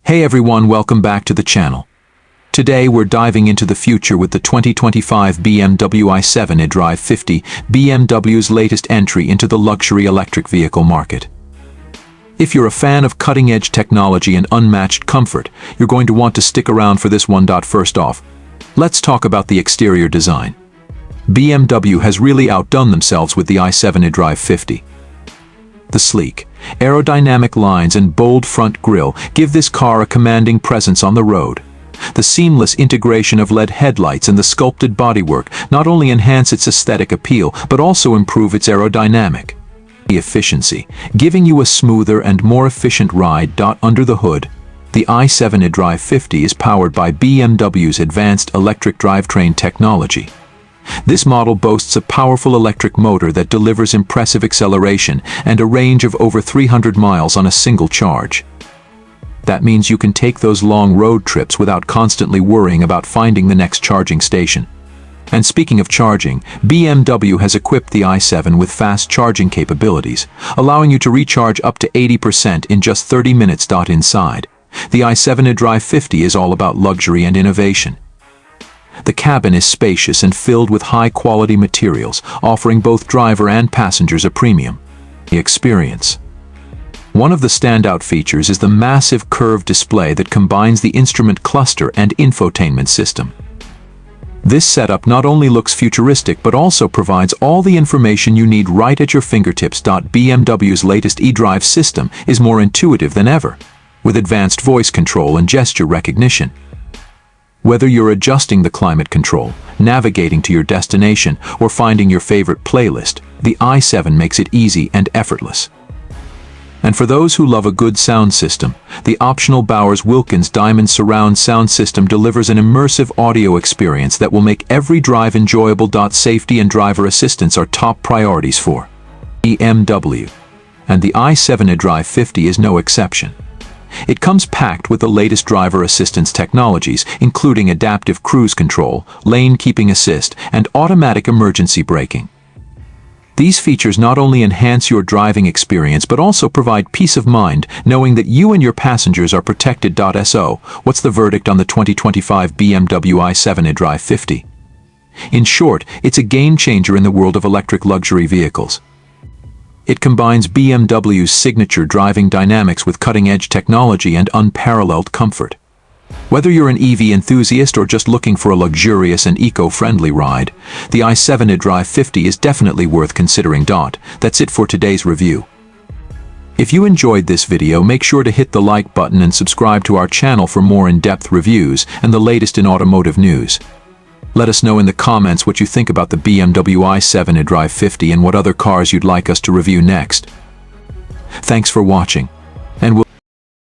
Hey everyone, welcome back to the channel. Today we're diving into the future with the 2025 BMW i7 eDrive50, BMW's latest entry into the luxury electric vehicle market. If you're a fan of cutting-edge technology and unmatched comfort, you're going to want to stick around for this one. First off, let's talk about the exterior design. BMW has really outdone themselves with the i7 eDrive50. The sleek, aerodynamic lines and bold front grille give this car a commanding presence on the road. The seamless integration of LED headlights and the sculpted bodywork not only enhance its aesthetic appeal, but also improve its aerodynamic efficiency, giving you a smoother and more efficient ride. Under the hood, the i7 eDrive50 is powered by BMW's advanced electric drivetrain technology. This model boasts a powerful electric motor that delivers impressive acceleration and a range of over 300 miles on a single charge. That means you can take those long road trips without constantly worrying about finding the next charging station. And speaking of charging, BMW has equipped the i7 with fast charging capabilities, allowing you to recharge up to 80% in just 30 minutes. Inside, the i7 eDrive50 is all about luxury and innovation. The cabin is spacious and filled with high-quality materials, offering both driver and passengers a premium experience. One of the standout features is the massive curved display that combines the instrument cluster and infotainment system. This setup not only looks futuristic but also provides all the information you need right at your fingertips. BMW's latest eDrive system is more intuitive than ever, with advanced voice control and gesture recognition. Whether you're adjusting the climate control, navigating to your destination, or finding your favorite playlist, the i7 makes it easy and effortless. And for those who love a good sound system, the optional Bowers Wilkins Diamond Surround sound system delivers an immersive audio experience that will make every drive enjoyable. Safety and driver assistance are top priorities for BMW, and the i7 eDrive50 is no exception. It comes packed with the latest driver assistance technologies, including adaptive cruise control, lane keeping assist, and automatic emergency braking. These features not only enhance your driving experience but also provide peace of mind knowing that you and your passengers are protected. So, what's the verdict on the 2025 BMW i7 eDrive50? In short, it's a game-changer in the world of electric luxury vehicles. It combines BMW's signature driving dynamics with cutting-edge technology and unparalleled comfort. Whether you're an EV enthusiast or just looking for a luxurious and eco-friendly ride, the i7 eDrive50 is definitely worth considering. That's it for today's review. If you enjoyed this video, make sure to hit the like button and subscribe to our channel for more in-depth reviews and the latest in automotive news. Let us know in the comments what you think about the BMW i7 eDrive50 and what other cars you'd like us to review next. Thanks for watching, and we'll